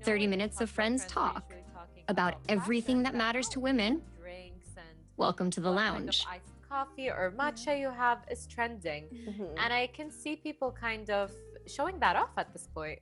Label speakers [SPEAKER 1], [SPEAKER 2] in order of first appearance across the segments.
[SPEAKER 1] 30 minutes of friends talk about everything that matters to women. Welcome to the lounge.
[SPEAKER 2] Iced coffee or matcha you have is trending, and I can see people kind of showing that off at this point.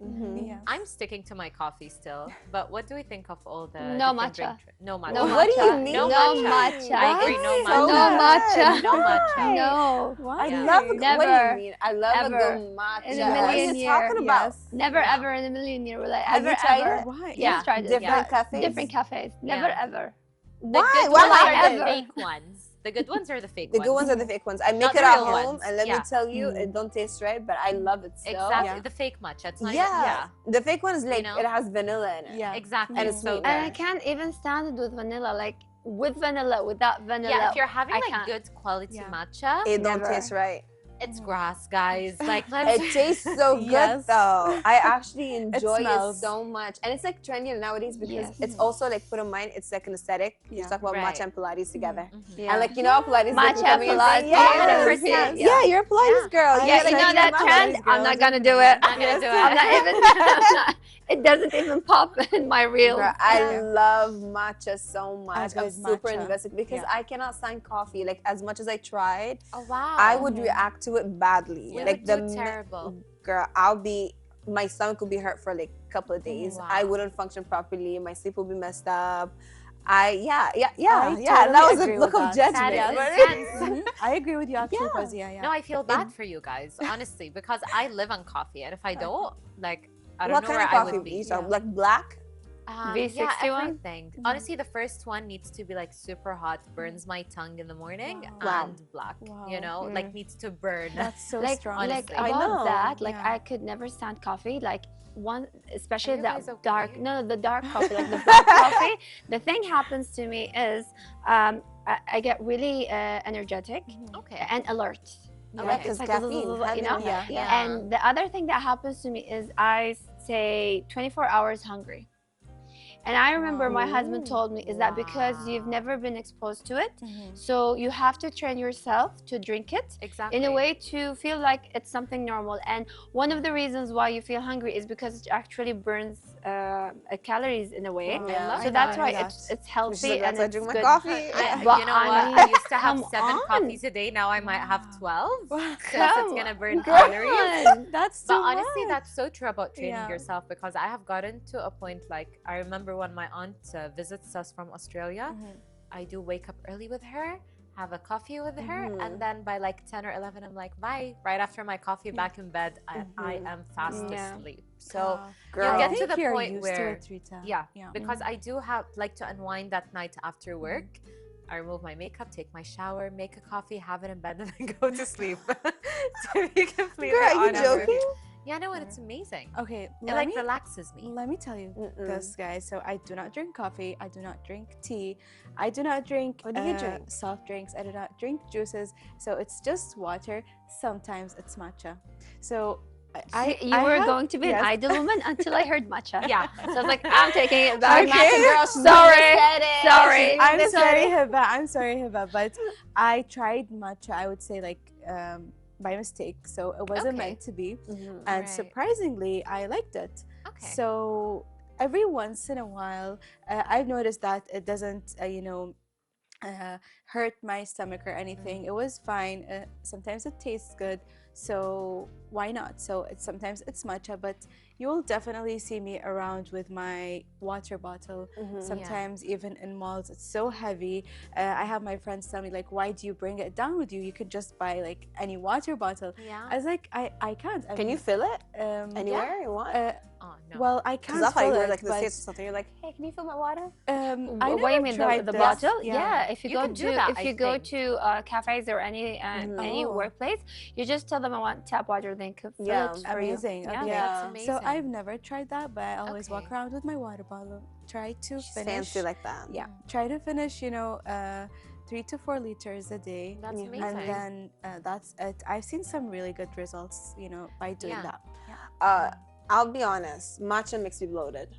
[SPEAKER 3] Yes.
[SPEAKER 2] I'm sticking to my coffee still, but what do we think of all the
[SPEAKER 4] No
[SPEAKER 2] different
[SPEAKER 4] matcha.
[SPEAKER 2] No matcha.
[SPEAKER 4] No
[SPEAKER 3] What do you
[SPEAKER 4] matcha.
[SPEAKER 3] mean?
[SPEAKER 2] No
[SPEAKER 4] No
[SPEAKER 2] matcha.
[SPEAKER 4] matcha.
[SPEAKER 2] I agree. No
[SPEAKER 3] So
[SPEAKER 2] matcha.
[SPEAKER 4] No matcha.
[SPEAKER 2] No matcha.
[SPEAKER 4] No.
[SPEAKER 3] Why?
[SPEAKER 2] Yeah.
[SPEAKER 3] I love a,
[SPEAKER 4] Never.
[SPEAKER 3] what do you mean? I love
[SPEAKER 4] Ever.
[SPEAKER 3] a good matcha.
[SPEAKER 4] In a
[SPEAKER 3] What are
[SPEAKER 4] million
[SPEAKER 3] you
[SPEAKER 4] year.
[SPEAKER 3] talking about?
[SPEAKER 4] Never ever in a million years. Like,
[SPEAKER 3] Have you tried
[SPEAKER 4] ever.
[SPEAKER 3] it?
[SPEAKER 5] Why?
[SPEAKER 4] Yes, tried it.
[SPEAKER 3] Different cafes?
[SPEAKER 4] Different cafes. Never ever.
[SPEAKER 2] The
[SPEAKER 3] Why?
[SPEAKER 2] good
[SPEAKER 3] Why
[SPEAKER 2] ones
[SPEAKER 3] like
[SPEAKER 2] are the
[SPEAKER 3] ever?
[SPEAKER 2] fake ones. The good ones are the fake
[SPEAKER 3] The
[SPEAKER 2] ones.
[SPEAKER 3] good ones are the fake ones. I make
[SPEAKER 2] Not
[SPEAKER 3] it
[SPEAKER 2] the
[SPEAKER 3] at
[SPEAKER 2] real
[SPEAKER 3] home,
[SPEAKER 2] ones.
[SPEAKER 3] and let me
[SPEAKER 2] Yeah.
[SPEAKER 3] tell you, it don't taste right, but I love it still.
[SPEAKER 2] Exactly. The fake matcha. It's not
[SPEAKER 3] Yeah. The fake one is like,
[SPEAKER 2] know?
[SPEAKER 3] it has vanilla in it.
[SPEAKER 5] Yeah.
[SPEAKER 2] Exactly.
[SPEAKER 3] And it's
[SPEAKER 2] so
[SPEAKER 3] sweet.
[SPEAKER 4] And I can't even stand it with vanilla. Like with vanilla, without vanilla.
[SPEAKER 2] yeah, if you're having
[SPEAKER 4] I
[SPEAKER 2] like
[SPEAKER 4] can't.
[SPEAKER 2] good quality
[SPEAKER 5] Yeah.
[SPEAKER 2] matcha,
[SPEAKER 3] It don't
[SPEAKER 4] Never.
[SPEAKER 3] taste right.
[SPEAKER 2] it's grass, guys. Like
[SPEAKER 3] It tastes so good
[SPEAKER 5] Yes.
[SPEAKER 3] though. I actually enjoy it
[SPEAKER 5] smells.
[SPEAKER 3] so much. And it's like trendy nowadays because
[SPEAKER 4] Yes.
[SPEAKER 3] it's also like, put in mind, it's like an aesthetic. You
[SPEAKER 5] Yeah.
[SPEAKER 3] talk about
[SPEAKER 2] Right.
[SPEAKER 3] matcha and Pilates together.
[SPEAKER 4] Yeah.
[SPEAKER 3] And like, you know how Pilates is
[SPEAKER 4] Matcha,
[SPEAKER 3] becoming a thing?
[SPEAKER 4] Pilates,
[SPEAKER 3] Yes.
[SPEAKER 4] 100%,
[SPEAKER 3] Yeah.
[SPEAKER 4] yeah.
[SPEAKER 3] You're a Pilates
[SPEAKER 2] Yeah.
[SPEAKER 3] girl.
[SPEAKER 5] I
[SPEAKER 4] Yeah,
[SPEAKER 5] like
[SPEAKER 4] you know
[SPEAKER 5] the
[SPEAKER 4] that
[SPEAKER 5] Pilates
[SPEAKER 4] trend?
[SPEAKER 5] girl,
[SPEAKER 4] I'm not gonna do it.
[SPEAKER 2] I'm gonna do it.
[SPEAKER 4] I'm not even. It doesn't even pop in my reel.
[SPEAKER 3] Girl, I love matcha so much. I'm
[SPEAKER 5] good
[SPEAKER 3] super
[SPEAKER 5] matcha.
[SPEAKER 3] invested because I cannot stand coffee. Like, as much as I tried,
[SPEAKER 2] oh wow.
[SPEAKER 3] I would react to it badly.
[SPEAKER 2] You
[SPEAKER 3] Like,
[SPEAKER 2] would do terrible.
[SPEAKER 3] Girl, my stomach would be hurt for like a couple of days.
[SPEAKER 2] Wow.
[SPEAKER 3] I wouldn't function properly. My sleep would be messed up. That
[SPEAKER 5] totally
[SPEAKER 3] was a
[SPEAKER 5] agree
[SPEAKER 3] look
[SPEAKER 5] with
[SPEAKER 3] of
[SPEAKER 5] that.
[SPEAKER 3] judgment.
[SPEAKER 2] That
[SPEAKER 3] but-
[SPEAKER 2] is intense.
[SPEAKER 5] I agree with you actually, Fawzia,
[SPEAKER 2] No, I feel bad for you guys, honestly, because I live on coffee, and if I don't, like, I don't
[SPEAKER 3] What
[SPEAKER 2] know
[SPEAKER 3] kind
[SPEAKER 2] where
[SPEAKER 3] of
[SPEAKER 2] I
[SPEAKER 3] coffee
[SPEAKER 2] would
[SPEAKER 3] do
[SPEAKER 2] be.
[SPEAKER 3] you talk? Like black?
[SPEAKER 2] Yeah,
[SPEAKER 4] V61?
[SPEAKER 2] everything. Honestly, the first one needs to be like super hot, burns my tongue in the morning,
[SPEAKER 3] Wow.
[SPEAKER 2] and black.
[SPEAKER 5] Wow.
[SPEAKER 2] You know, like needs to burn.
[SPEAKER 5] That's so
[SPEAKER 4] Like,
[SPEAKER 5] strong.
[SPEAKER 4] like
[SPEAKER 2] honestly.
[SPEAKER 3] I
[SPEAKER 4] about
[SPEAKER 3] know.
[SPEAKER 4] that, like
[SPEAKER 5] Yeah.
[SPEAKER 4] I could never stand coffee. Like one, especially
[SPEAKER 2] you
[SPEAKER 4] that
[SPEAKER 2] guys okay?
[SPEAKER 4] dark. No, the dark coffee, like the black coffee. The thing happens to me is, I get really energetic
[SPEAKER 2] Okay.
[SPEAKER 4] and alert.
[SPEAKER 3] Yeah,
[SPEAKER 2] Okay.
[SPEAKER 3] because
[SPEAKER 4] It's like
[SPEAKER 3] caffeine.
[SPEAKER 4] you know.
[SPEAKER 5] Yeah.
[SPEAKER 2] Yeah.
[SPEAKER 4] And the other thing that happens to me is I stay 24 hours hungry. And I remember my husband told me is that because you've never been exposed to it, so you have to train yourself to drink it
[SPEAKER 2] Exactly.
[SPEAKER 4] in a way to feel like it's something normal. And one of the reasons why you feel hungry is because it actually burns calories in a way.
[SPEAKER 3] Yeah.
[SPEAKER 4] So that's why it's healthy
[SPEAKER 3] Like,
[SPEAKER 4] and
[SPEAKER 3] that's why I
[SPEAKER 4] it's
[SPEAKER 3] drink my
[SPEAKER 4] good.
[SPEAKER 3] coffee.
[SPEAKER 4] But
[SPEAKER 2] you know
[SPEAKER 4] I
[SPEAKER 2] what?
[SPEAKER 4] mean,
[SPEAKER 2] I used to have
[SPEAKER 4] come
[SPEAKER 2] 7
[SPEAKER 4] on.
[SPEAKER 2] coffees a day. Now I might have 12. Since
[SPEAKER 4] Come
[SPEAKER 2] it's gonna burn
[SPEAKER 4] Girl.
[SPEAKER 2] calories.
[SPEAKER 5] That's
[SPEAKER 2] But
[SPEAKER 5] too
[SPEAKER 2] honestly,
[SPEAKER 5] much.
[SPEAKER 2] that's so true about training
[SPEAKER 5] Yeah.
[SPEAKER 2] yourself, because I have gotten to a point, like, I remember when my aunt visits us from Australia, I do wake up early with her, have a coffee with her, and then by like 10 or 11, I'm like, bye. Right after my coffee, back in bed, I am fast
[SPEAKER 4] Yeah.
[SPEAKER 2] asleep. So
[SPEAKER 3] Girl.
[SPEAKER 2] you
[SPEAKER 5] I
[SPEAKER 2] get to
[SPEAKER 5] think
[SPEAKER 2] the
[SPEAKER 5] you're
[SPEAKER 2] point
[SPEAKER 5] used
[SPEAKER 2] where,
[SPEAKER 5] to it, Rita.
[SPEAKER 2] yeah, because I do have like to unwind that night after work. I remove my makeup, take my shower, make a coffee, have it in bed, and then go to sleep. To be completely
[SPEAKER 3] Girl, are you
[SPEAKER 2] honest.
[SPEAKER 3] joking?
[SPEAKER 2] Yeah, no, and it's amazing.
[SPEAKER 5] Okay,
[SPEAKER 2] It
[SPEAKER 5] let
[SPEAKER 2] like
[SPEAKER 5] me,
[SPEAKER 2] relaxes me.
[SPEAKER 5] let me tell you this, guys. So I do not drink coffee. I do not drink tea. I do not drink
[SPEAKER 3] What do you drink?
[SPEAKER 5] soft drinks. I do not drink juices. So it's just water. Sometimes it's matcha. So
[SPEAKER 4] You were
[SPEAKER 5] have-
[SPEAKER 4] going to be
[SPEAKER 5] yes.
[SPEAKER 4] an idle woman until I heard matcha.
[SPEAKER 2] Yeah.
[SPEAKER 4] So I was like, I'm taking it back.
[SPEAKER 3] Okay. Matcha girl, she's
[SPEAKER 4] Sorry.
[SPEAKER 3] said it.
[SPEAKER 4] Sorry.
[SPEAKER 3] She's
[SPEAKER 5] I'm
[SPEAKER 3] said
[SPEAKER 5] sorry,
[SPEAKER 3] it.
[SPEAKER 5] Hiba. I'm sorry, Hiba. But I tried matcha, I would say, like, by mistake. So it wasn't
[SPEAKER 2] Okay.
[SPEAKER 5] meant to be. And
[SPEAKER 2] Right.
[SPEAKER 5] surprisingly, I liked it.
[SPEAKER 2] Okay.
[SPEAKER 5] So every once in a while, I've noticed that it doesn't, hurt my stomach or anything. It was fine. Sometimes it tastes good. So why not? So sometimes it's matcha, but you'll definitely see me around with my water bottle. Sometimes even in malls, it's so heavy. I have my friends tell me, like, why do you bring it down with you? You could just buy like any water bottle.
[SPEAKER 2] Yeah.
[SPEAKER 5] I was like, I can't. I
[SPEAKER 3] Can you
[SPEAKER 5] mean,
[SPEAKER 3] fill it anywhere you want?
[SPEAKER 2] Oh no.
[SPEAKER 5] well, I
[SPEAKER 3] Because
[SPEAKER 5] can't
[SPEAKER 3] I thought you
[SPEAKER 5] fill
[SPEAKER 3] were
[SPEAKER 5] it,
[SPEAKER 3] like in the
[SPEAKER 5] but,
[SPEAKER 3] States or something. You're like, hey, can you fill my water?
[SPEAKER 5] I
[SPEAKER 4] What do you
[SPEAKER 5] never
[SPEAKER 4] mean
[SPEAKER 5] tried
[SPEAKER 4] the
[SPEAKER 5] this.
[SPEAKER 4] bottle? Yeah. If you
[SPEAKER 2] You
[SPEAKER 4] go
[SPEAKER 2] can do
[SPEAKER 4] to
[SPEAKER 2] that,
[SPEAKER 4] if
[SPEAKER 2] I
[SPEAKER 4] you go
[SPEAKER 2] think.
[SPEAKER 4] to cafes or any
[SPEAKER 5] Oh.
[SPEAKER 4] workplace, you just tell them I want tap water, then could fill
[SPEAKER 3] Yeah.
[SPEAKER 4] it for you.
[SPEAKER 5] Amazing.
[SPEAKER 4] Yeah.
[SPEAKER 5] Okay.
[SPEAKER 3] Yeah.
[SPEAKER 2] That's amazing.
[SPEAKER 5] So I've never tried that, but I always walk
[SPEAKER 2] Okay.
[SPEAKER 5] around with my water bottle. Try to
[SPEAKER 3] She's
[SPEAKER 5] finish.
[SPEAKER 3] fancy like that.
[SPEAKER 5] Yeah. Try to finish, 3 to 4 liters a day.
[SPEAKER 2] That's amazing.
[SPEAKER 5] And then that's it. I've seen some really good results, by doing
[SPEAKER 2] Yeah.
[SPEAKER 5] that.
[SPEAKER 3] I'll be honest, matcha makes me bloated.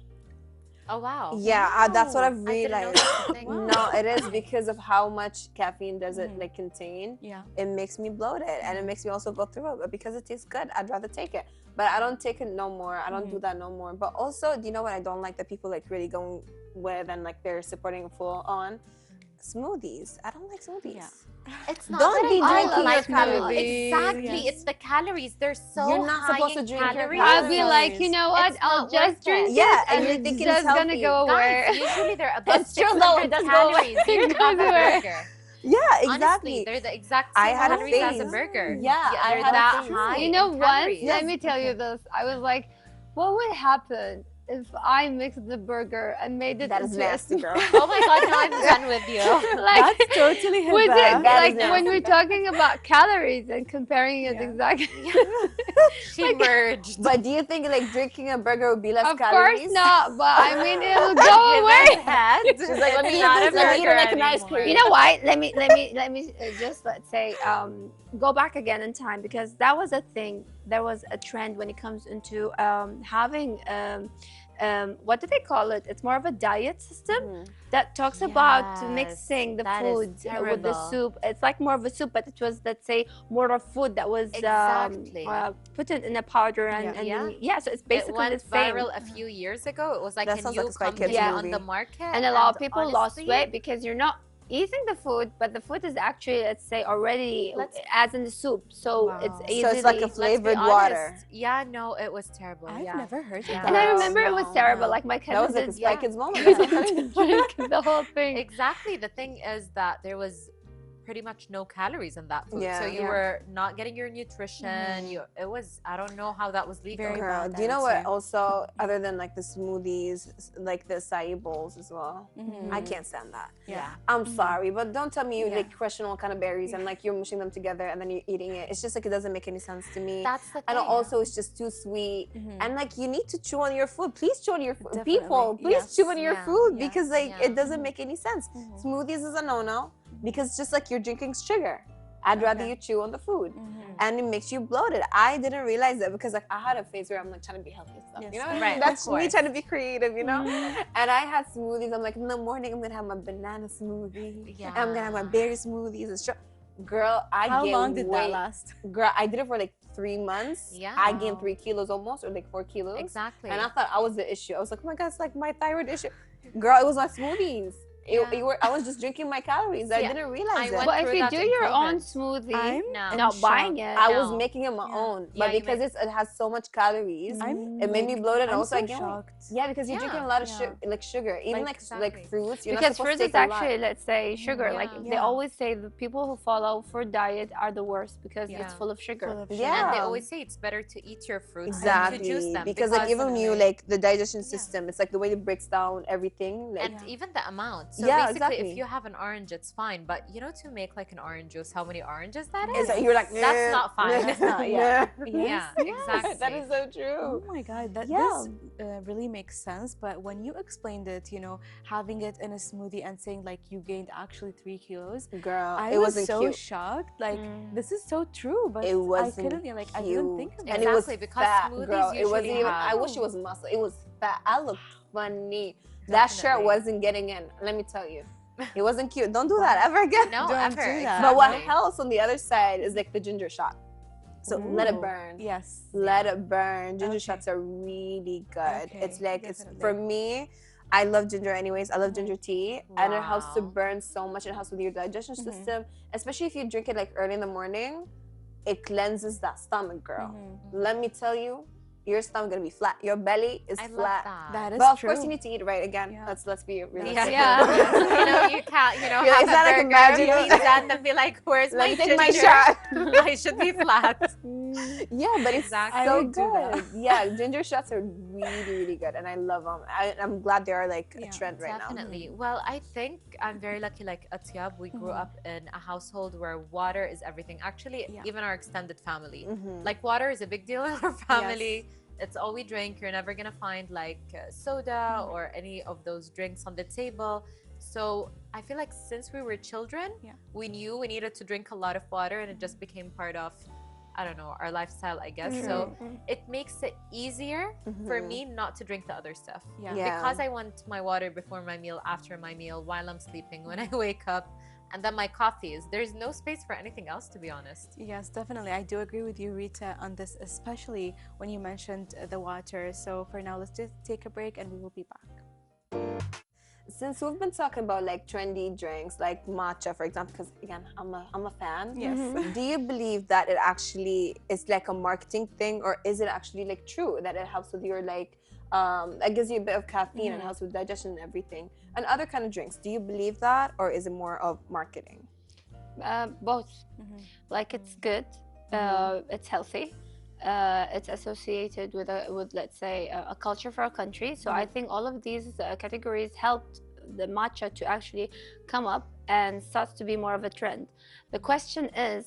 [SPEAKER 2] Oh wow.
[SPEAKER 3] Yeah, that's what I've
[SPEAKER 2] I didn't know
[SPEAKER 3] realized.
[SPEAKER 2] that's a thing.
[SPEAKER 3] No, it is because of how much caffeine does it like contain.
[SPEAKER 5] Yeah.
[SPEAKER 3] It makes me bloated and it makes me also go through it. But because it tastes good, I'd rather take it. but I don't take it no more. I don't do that no more. But also, do you know what I don't like that people like really go with and like they're supporting full on? Smoothies. I don't like smoothies.
[SPEAKER 5] Yeah.
[SPEAKER 2] It's not
[SPEAKER 3] Don't
[SPEAKER 2] that
[SPEAKER 3] be
[SPEAKER 2] I
[SPEAKER 3] drinking
[SPEAKER 2] like
[SPEAKER 3] your calories.
[SPEAKER 2] Exactly.
[SPEAKER 5] Yes.
[SPEAKER 2] It's the calories. They're so
[SPEAKER 3] You're not
[SPEAKER 2] high
[SPEAKER 3] supposed to
[SPEAKER 2] in
[SPEAKER 3] drink your
[SPEAKER 2] calories.
[SPEAKER 4] I'll be
[SPEAKER 3] calories.
[SPEAKER 4] like, you know what?
[SPEAKER 2] It's
[SPEAKER 4] I'll
[SPEAKER 2] not
[SPEAKER 4] just
[SPEAKER 2] worth
[SPEAKER 4] drink
[SPEAKER 2] it.
[SPEAKER 4] it,
[SPEAKER 3] Yeah, and
[SPEAKER 4] and
[SPEAKER 3] you're
[SPEAKER 4] it's
[SPEAKER 3] thinking
[SPEAKER 4] just
[SPEAKER 3] it's
[SPEAKER 4] gonna
[SPEAKER 3] healthy.
[SPEAKER 4] go away.
[SPEAKER 2] Guys, usually they're above
[SPEAKER 4] It's true though, it
[SPEAKER 2] 600
[SPEAKER 4] does go away.
[SPEAKER 2] calories. You
[SPEAKER 4] It
[SPEAKER 2] can have
[SPEAKER 4] goes
[SPEAKER 2] a
[SPEAKER 4] away.
[SPEAKER 2] burger.
[SPEAKER 3] Yeah,
[SPEAKER 2] Honestly,
[SPEAKER 3] exactly.
[SPEAKER 2] they're the exact
[SPEAKER 3] I
[SPEAKER 2] same
[SPEAKER 3] had a
[SPEAKER 2] calories as a
[SPEAKER 3] phase.
[SPEAKER 2] burger.
[SPEAKER 3] Yeah, I
[SPEAKER 2] they're
[SPEAKER 3] had a
[SPEAKER 2] that
[SPEAKER 3] phase.
[SPEAKER 2] high.
[SPEAKER 4] You know
[SPEAKER 2] in
[SPEAKER 4] what?
[SPEAKER 2] calories.
[SPEAKER 4] Let me tell you this. I was like, what would happen if I mixed the burger and made it
[SPEAKER 3] That is
[SPEAKER 4] into a
[SPEAKER 3] nasty, girl.
[SPEAKER 2] Oh my god, no, I'm done with you.
[SPEAKER 4] like,
[SPEAKER 5] That's totally
[SPEAKER 4] was it
[SPEAKER 5] Hiba.
[SPEAKER 3] That
[SPEAKER 4] like
[SPEAKER 3] is
[SPEAKER 4] when
[SPEAKER 3] nasty.
[SPEAKER 4] we're talking about calories and comparing it
[SPEAKER 5] Yeah.
[SPEAKER 4] exactly?
[SPEAKER 2] She merged.
[SPEAKER 3] But do you think like drinking a burger would be less
[SPEAKER 4] Of
[SPEAKER 3] calories?
[SPEAKER 4] course not, but I mean it'll go away.
[SPEAKER 2] Head.
[SPEAKER 3] She's like, let me eat
[SPEAKER 2] Not
[SPEAKER 3] this,
[SPEAKER 2] a
[SPEAKER 3] let me eat it
[SPEAKER 2] burger
[SPEAKER 3] like an ice
[SPEAKER 2] anymore.
[SPEAKER 3] cream.
[SPEAKER 4] You know what? Let me just let's say go back again in time, because that was a thing. There was a trend when it comes into having what do they call it? It's more of a diet system that talks about
[SPEAKER 2] Yes,
[SPEAKER 4] mixing the
[SPEAKER 2] that is
[SPEAKER 4] food with the
[SPEAKER 2] terrible.
[SPEAKER 4] soup. It's like more of a soup, but it was, let's say, more of food that was
[SPEAKER 2] Exactly.
[SPEAKER 4] put in a powder and so it's basically
[SPEAKER 2] It went
[SPEAKER 4] the same.
[SPEAKER 2] viral a few years ago. It was like
[SPEAKER 3] That
[SPEAKER 2] a
[SPEAKER 3] sounds
[SPEAKER 2] new
[SPEAKER 3] like a Spy Kids
[SPEAKER 2] company
[SPEAKER 3] movie.
[SPEAKER 2] on the market.
[SPEAKER 4] And a lot of people lost
[SPEAKER 2] honestly,
[SPEAKER 4] weight because you're not eating the food, but the food is actually, let's say, already as in the soup, so
[SPEAKER 5] Wow.
[SPEAKER 4] it's
[SPEAKER 5] So
[SPEAKER 4] easily.
[SPEAKER 3] So it's like a
[SPEAKER 2] let's be
[SPEAKER 3] flavored
[SPEAKER 2] honest.
[SPEAKER 3] water.
[SPEAKER 2] Yeah, no, it was terrible.
[SPEAKER 5] I've
[SPEAKER 2] yeah.
[SPEAKER 5] never heard of
[SPEAKER 2] Yeah.
[SPEAKER 5] that.
[SPEAKER 4] And I
[SPEAKER 3] Girl,
[SPEAKER 4] remember it was
[SPEAKER 3] no,
[SPEAKER 4] terrible.
[SPEAKER 3] no.
[SPEAKER 4] Like my
[SPEAKER 3] That
[SPEAKER 4] cousin
[SPEAKER 3] was like a
[SPEAKER 4] did
[SPEAKER 3] Spy
[SPEAKER 2] yeah.
[SPEAKER 3] Kids moment.
[SPEAKER 4] drink the whole thing.
[SPEAKER 2] Exactly. The thing is that there was pretty much no calories in that food.
[SPEAKER 3] Yeah.
[SPEAKER 2] So you
[SPEAKER 4] Yeah.
[SPEAKER 2] were not getting your nutrition. It was, I don't know how that was legal.
[SPEAKER 5] Very
[SPEAKER 3] Girl,
[SPEAKER 5] bad,
[SPEAKER 3] do you
[SPEAKER 5] I
[SPEAKER 3] know
[SPEAKER 5] would
[SPEAKER 3] what
[SPEAKER 5] say.
[SPEAKER 3] also, other than like the smoothies, like the acai bowls as well?
[SPEAKER 5] Mhm.
[SPEAKER 3] I can't stand that.
[SPEAKER 2] Yeah.
[SPEAKER 3] I'm sorry, but don't tell me you
[SPEAKER 5] Yeah.
[SPEAKER 3] like crushing all kind of berries and like you're mushing them together and then you're eating it. It's just like it doesn't make any sense to me.
[SPEAKER 2] That's the thing.
[SPEAKER 3] And also it's just too sweet. And like you need to chew on your food. Please chew on your food.
[SPEAKER 5] Definitely,
[SPEAKER 3] People, please
[SPEAKER 5] yes.
[SPEAKER 3] chew on your
[SPEAKER 2] Yeah,
[SPEAKER 3] food
[SPEAKER 5] yes,
[SPEAKER 3] because like
[SPEAKER 2] yeah.
[SPEAKER 3] it doesn't make any sense. Smoothies is a no-no because it's just like you're drinking sugar. I'd rather
[SPEAKER 5] Okay.
[SPEAKER 3] you chew on the food. And it makes you bloated. I didn't realize that because like I had a phase where I'm like trying to be healthy and stuff.
[SPEAKER 5] Yes.
[SPEAKER 3] You know,
[SPEAKER 2] Right, of
[SPEAKER 3] that's me
[SPEAKER 2] course.
[SPEAKER 3] trying to be creative, you know. And I had smoothies. I'm like in the morning I'm gonna have my banana smoothie.
[SPEAKER 2] Yeah.
[SPEAKER 3] And I'm gonna have my berry smoothies and girl, I
[SPEAKER 5] How
[SPEAKER 3] gained
[SPEAKER 5] long did that
[SPEAKER 3] weight.
[SPEAKER 5] last?
[SPEAKER 3] Girl, I did it for like 3 months.
[SPEAKER 2] Yeah.
[SPEAKER 3] I gained 3 kilos almost, or like 4 kilos.
[SPEAKER 2] Exactly.
[SPEAKER 3] And I thought I was the issue. I was like, oh my god, it's like my thyroid issue. Girl, it was my smoothies. I was just drinking my calories. I
[SPEAKER 2] See,
[SPEAKER 3] didn't realize
[SPEAKER 2] I
[SPEAKER 3] it.
[SPEAKER 2] went
[SPEAKER 4] But if
[SPEAKER 2] through
[SPEAKER 4] you
[SPEAKER 2] that
[SPEAKER 4] do
[SPEAKER 2] in
[SPEAKER 4] your own
[SPEAKER 2] COVID.
[SPEAKER 4] smoothie,
[SPEAKER 5] I'm
[SPEAKER 2] No.
[SPEAKER 4] not
[SPEAKER 5] in
[SPEAKER 4] buying
[SPEAKER 5] shock.
[SPEAKER 4] it.
[SPEAKER 3] I was
[SPEAKER 2] No.
[SPEAKER 3] making it my own,
[SPEAKER 2] Yeah,
[SPEAKER 3] but
[SPEAKER 2] you
[SPEAKER 3] because it has so much calories,
[SPEAKER 5] I'm
[SPEAKER 3] it made me
[SPEAKER 5] like-
[SPEAKER 3] bloated. And
[SPEAKER 5] I'm
[SPEAKER 3] also,
[SPEAKER 5] so
[SPEAKER 3] I gained weight.
[SPEAKER 5] shocked.
[SPEAKER 3] Yeah, because you're drinking a lot of sugar, even like
[SPEAKER 2] Exactly.
[SPEAKER 3] fruits. You're
[SPEAKER 4] because
[SPEAKER 3] not
[SPEAKER 4] fruit
[SPEAKER 3] supposed to
[SPEAKER 4] is
[SPEAKER 3] take a lot.
[SPEAKER 4] actually, let's say, sugar. Like
[SPEAKER 2] Yeah.
[SPEAKER 4] they always say, the people who follow for diet are the worst because
[SPEAKER 2] Yeah.
[SPEAKER 4] it's full of sugar.
[SPEAKER 5] Full of
[SPEAKER 3] Yeah.
[SPEAKER 2] And they always say it's better to eat your fruits
[SPEAKER 3] Exactly,
[SPEAKER 2] than to juice them.
[SPEAKER 3] because like even you
[SPEAKER 5] Definitely.
[SPEAKER 3] like the digestion system, it's like the way it breaks down everything. Like
[SPEAKER 2] And even the amount. So
[SPEAKER 3] Yeah,
[SPEAKER 2] basically,
[SPEAKER 3] exactly.
[SPEAKER 2] if you have an orange, it's fine. But you know, to make like an orange juice, how many oranges that
[SPEAKER 3] it's
[SPEAKER 2] is?
[SPEAKER 3] like, you're like
[SPEAKER 2] That's not fine.
[SPEAKER 3] That's
[SPEAKER 5] not- yeah.
[SPEAKER 2] Yeah, exactly.
[SPEAKER 3] That is so true.
[SPEAKER 5] Oh my god,
[SPEAKER 3] Yeah.
[SPEAKER 5] this really makes sense. But when you explained it, you know, having it in a smoothie and saying like you gained actually 3 kilos,
[SPEAKER 3] Girl,
[SPEAKER 5] I
[SPEAKER 3] it
[SPEAKER 5] was
[SPEAKER 3] wasn't
[SPEAKER 5] so
[SPEAKER 3] cute.
[SPEAKER 5] shocked. Like this is so true, but
[SPEAKER 3] It wasn't
[SPEAKER 5] I couldn't. Like I didn't think of
[SPEAKER 3] And
[SPEAKER 5] it.
[SPEAKER 3] it was
[SPEAKER 2] Exactly, because
[SPEAKER 3] fat,
[SPEAKER 2] smoothies
[SPEAKER 3] girl. It wasn't
[SPEAKER 2] usually
[SPEAKER 3] even.
[SPEAKER 2] have-
[SPEAKER 3] I wish it was muscle. It was fat. I looked funny. That shirt
[SPEAKER 2] Definitely.
[SPEAKER 3] wasn't getting in. Let me tell you, it wasn't cute. Don't do that ever again.
[SPEAKER 2] No,
[SPEAKER 5] Don't
[SPEAKER 2] ever.
[SPEAKER 5] do that.
[SPEAKER 3] But what
[SPEAKER 2] exactly.
[SPEAKER 3] helps on the other side is like the ginger shot. So let it
[SPEAKER 5] Ooh.
[SPEAKER 3] burn.
[SPEAKER 5] Yes.
[SPEAKER 3] Let it burn. Ginger
[SPEAKER 5] Okay.
[SPEAKER 3] shots are really good.
[SPEAKER 5] Okay,
[SPEAKER 3] It's like it's
[SPEAKER 5] definitely.
[SPEAKER 3] for me. I love ginger anyways. I love ginger tea, and it helps to
[SPEAKER 2] Wow.
[SPEAKER 3] burn so much. It helps with your digestion system, especially if you drink it like early in the morning. It cleanses that stomach, girl. Let me tell you, your stomach gonna be flat. Your belly is
[SPEAKER 2] I love
[SPEAKER 3] flat.
[SPEAKER 2] that.
[SPEAKER 5] That is
[SPEAKER 3] But of
[SPEAKER 5] true.
[SPEAKER 3] course, you need to eat right again.
[SPEAKER 5] Yeah.
[SPEAKER 3] Let's be realistic.
[SPEAKER 2] Yeah.
[SPEAKER 4] Yeah.
[SPEAKER 2] You know, you can't, you know,
[SPEAKER 3] You're like,
[SPEAKER 2] have
[SPEAKER 3] is that
[SPEAKER 2] a
[SPEAKER 3] like a
[SPEAKER 2] burger,
[SPEAKER 3] magic-
[SPEAKER 2] pizza, and then be like, where's
[SPEAKER 3] Let
[SPEAKER 2] my
[SPEAKER 3] me take my
[SPEAKER 2] ginger?
[SPEAKER 3] shot.
[SPEAKER 2] I should be flat.
[SPEAKER 3] Yeah, but it's
[SPEAKER 2] Exactly.
[SPEAKER 5] I
[SPEAKER 3] so
[SPEAKER 5] would do that.
[SPEAKER 3] good. Yeah, ginger shots are really, really good, and I love them. I'm glad they are like a
[SPEAKER 5] Yeah,
[SPEAKER 3] trend right now.
[SPEAKER 2] Definitely. Well, I think I'm very lucky. Like Atyab, we grew up in a household where water is everything. Actually,
[SPEAKER 5] Yeah.
[SPEAKER 2] even our extended family,
[SPEAKER 3] Mhm.
[SPEAKER 2] like water is a big deal in our family. It's all we drink. You're never gonna find like soda or any of those drinks on the table. So I feel like since we were children, we knew we needed to drink a lot of water, and it just became part of, I don't know, our lifestyle, I guess. So it makes it easier for me not to drink the other stuff.
[SPEAKER 5] Yeah.
[SPEAKER 3] Yeah.
[SPEAKER 2] Because I want my water before my meal, after my meal, while I'm sleeping, when I wake up. and then my coffees. There's no space for anything else, to be honest.
[SPEAKER 5] Yes, definitely. I do agree with you, Rita, on this, especially when you mentioned the water. So for now, let's just take a break and we will be back.
[SPEAKER 3] Since we've been talking about like trendy drinks like matcha, for example, because again, I'm a fan.
[SPEAKER 5] Yes.
[SPEAKER 3] Do you believe that it actually is like a marketing thing, or is it actually like true that it helps with your like it gives you a bit of caffeine and helps with digestion and everything, and other kind of drinks? Do you believe that, or is it more of marketing?
[SPEAKER 4] Both. Like it's good, it's healthy, it's associated with let's say a culture for a country. So I think all of these categories helped the matcha to actually come up and starts to be more of a trend. The question is,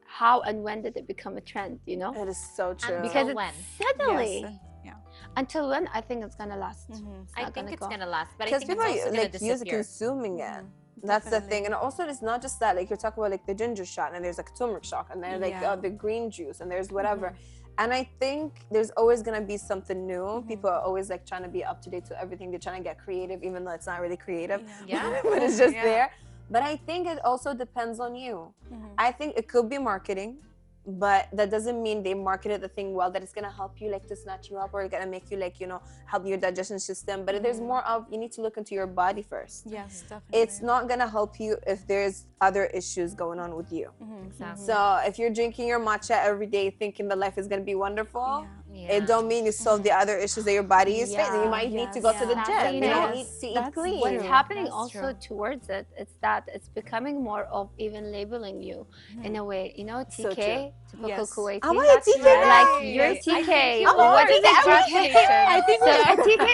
[SPEAKER 4] how and when did it become a trend? You know,
[SPEAKER 3] It is so true.
[SPEAKER 4] because
[SPEAKER 2] Until
[SPEAKER 4] it's
[SPEAKER 2] when?
[SPEAKER 4] suddenly.
[SPEAKER 5] Yes.
[SPEAKER 4] Until when? I think it's gonna last.
[SPEAKER 2] I think it's gonna last, but I
[SPEAKER 3] Because
[SPEAKER 2] think
[SPEAKER 3] people
[SPEAKER 2] it's also
[SPEAKER 3] are
[SPEAKER 2] gonna
[SPEAKER 3] like used to
[SPEAKER 2] disappear.
[SPEAKER 3] consuming it. That's the thing.
[SPEAKER 5] Definitely.
[SPEAKER 3] And also it's not just that, like you're talking about like the ginger shot, and there's like turmeric shot, and there's like
[SPEAKER 5] Yeah.
[SPEAKER 3] the green juice, and there's whatever. And I think there's always gonna be something new. People are always like trying to be up to date to everything. They're trying to get creative, even though it's not really creative.
[SPEAKER 2] Yeah.
[SPEAKER 3] But it's just
[SPEAKER 5] Yeah.
[SPEAKER 3] there. But I think it also depends on you. I think it could be marketing, but that doesn't mean they marketed the thing well, that it's gonna help you like to snatch you up, or it's gonna make you like, you know, help your digestion system. But there's more of, you need to look into your body first.
[SPEAKER 5] Yes, definitely.
[SPEAKER 3] It's not gonna help you if there's other issues going on with you.
[SPEAKER 2] Exactly.
[SPEAKER 3] So if you're drinking your matcha every day thinking that life is gonna be wonderful,
[SPEAKER 2] Yeah.
[SPEAKER 3] it don't mean you solve the other issues that your body is facing. You might need to go to the
[SPEAKER 4] Yes.
[SPEAKER 3] gym.
[SPEAKER 4] You
[SPEAKER 3] You
[SPEAKER 4] know,
[SPEAKER 3] might need to eat
[SPEAKER 5] that's
[SPEAKER 3] clean.
[SPEAKER 4] What's
[SPEAKER 5] True.
[SPEAKER 4] happening
[SPEAKER 5] That's
[SPEAKER 4] also
[SPEAKER 5] true.
[SPEAKER 4] towards it, it's that it's becoming more of even labeling you in a way. You know,
[SPEAKER 3] So
[SPEAKER 4] TK,
[SPEAKER 3] true.
[SPEAKER 4] typical
[SPEAKER 5] Yes.
[SPEAKER 4] Kuwaiti.
[SPEAKER 3] I want a TK
[SPEAKER 4] Like
[SPEAKER 3] now.
[SPEAKER 4] you're
[SPEAKER 2] I
[SPEAKER 4] TK.
[SPEAKER 2] think you
[SPEAKER 4] What
[SPEAKER 2] are.
[SPEAKER 4] is it?
[SPEAKER 2] Congratulations.
[SPEAKER 3] I think
[SPEAKER 4] So
[SPEAKER 3] we
[SPEAKER 4] a
[SPEAKER 3] are.
[SPEAKER 4] TK